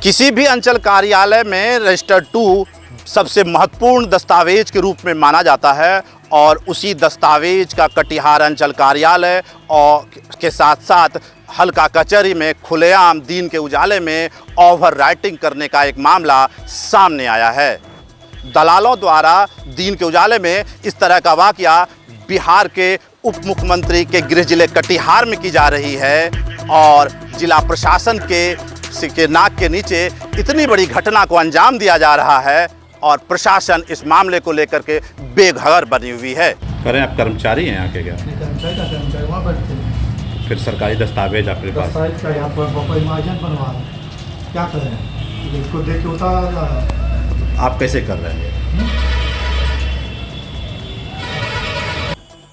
किसी भी अंचल कार्यालय में रजिस्टर 2 सबसे महत्वपूर्ण दस्तावेज के रूप में माना जाता है और उसी दस्तावेज का कटिहार अंचल कार्यालय और के साथ साथ हल्का कचहरी में खुलेआम दिन के उजाले में ओवर राइटिंग करने का एक मामला सामने आया है। दलालों द्वारा दिन के उजाले में इस तरह का वाकया बिहार के उप मुख्यमंत्री के गृह जिले कटिहार में की जा रही है और जिला प्रशासन के नाक के नीचे इतनी बड़ी घटना को अंजाम दिया जा रहा है और प्रशासन इस मामले को लेकर के बेघर बनी हुई है। करें आप कर्मचारी हैं यहाँ के? क्या कर्मचारी वहाँ बैठते हैं। फिर सरकारी दस्तावेज आपके पास? दस्तावेज का यहाँ पर महाजन बनवा रहे हैं, क्या करें? इसको देख के उतार। आप कैसे कर रहे हैं?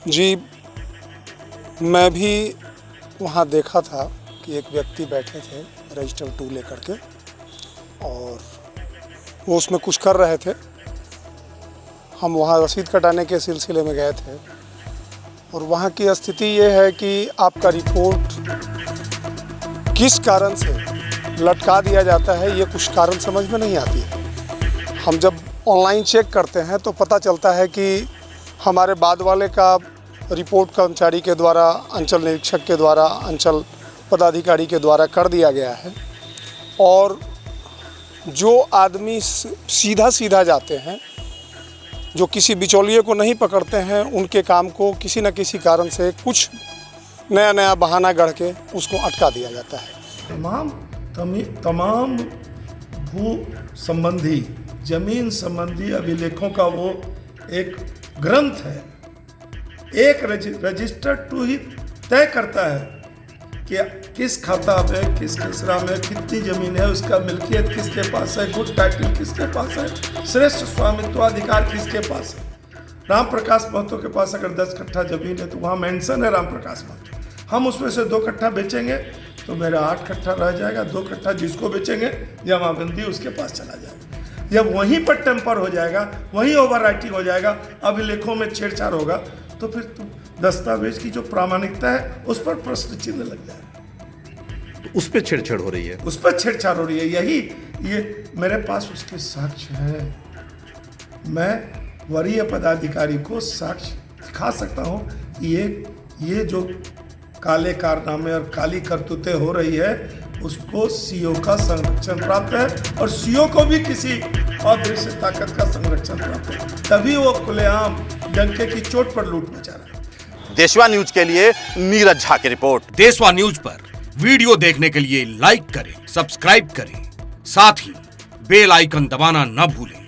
जी, मैं भी वहाँ देखा था कि एक व्यक्ति बैठे थे रजिस्टर 2 लेकर के और वो उसमें कुछ कर रहे थे। हम वहाँ रसीद कटाने के सिलसिले में गए थे और वहाँ की स्थिति ये है कि आपका रिपोर्ट किस कारण से लटका दिया जाता है, ये कुछ कारण समझ में नहीं आती है। हम जब ऑनलाइन चेक करते हैं तो पता चलता है कि हमारे बाद वाले का रिपोर्ट कर्मचारी के द्वारा, अंचल निरीक्षक के द्वारा, अंचल पदाधिकारी के द्वारा कर दिया गया है और जो आदमी सीधा सीधा जाते हैं, जो किसी बिचौलिए को नहीं पकड़ते हैं, उनके काम को किसी न किसी कारण से कुछ नया बहाना गढ़ के उसको अटका दिया जाता है। तमाम भू संबंधी, जमीन संबंधी अभिलेखों का वो एक ग्रंथ है। एक रजिस्टर 2 ही तय करता है कि किस खाता में, किस खसरा में कितनी ज़मीन है, उसका मिल्कियत किसके पास है, गुड टाइटल किसके पास है, श्रेष्ठ स्वामित्वाधिकार किसके पास है। राम प्रकाश महतो के पास अगर 10 कट्ठा ज़मीन है तो वहाँ मेंशन है राम प्रकाश महतो। हम उसमें से 2 कट्ठा बेचेंगे तो मेरा 8 कट्ठा रह जाएगा। 2 कट्ठा जिसको बेचेंगे जमाबंदी उसके पास चला जाएगा। जब वहीं पर टेम्पर हो जाएगा, वहीं ओवर राइटिंग हो जाएगा, अभिलेखों में छेड़छाड़ होगा, तो फिर दस्तावेज की जो प्रामाणिकता है उस पर प्रश्न चिन्ह लग जाएगा। उस पर छेड़छाड़ हो रही है? उस पर छेड़छाड़ हो रही है। ये मेरे पास उसके साक्ष्य है। मैं वरीय पदाधिकारी को साक्ष्य दिखा सकता हूँ। ये जो काले कारनामे और काली करतूतें हो रही है उसको सीओ का संरक्षण प्राप्त है और सीओ को भी किसी अदृश्य ताकत का संरक्षण प्राप्त है, तभी वो खुलेआम डंके की चोट पर लूट मचा रहा है। देशवा न्यूज के लिए नीरज झा की रिपोर्ट। देशवा न्यूज पर वीडियो देखने के लिए लाइक करें, सब्सक्राइब करें, साथ ही बेल आइकन दबाना न भूलें।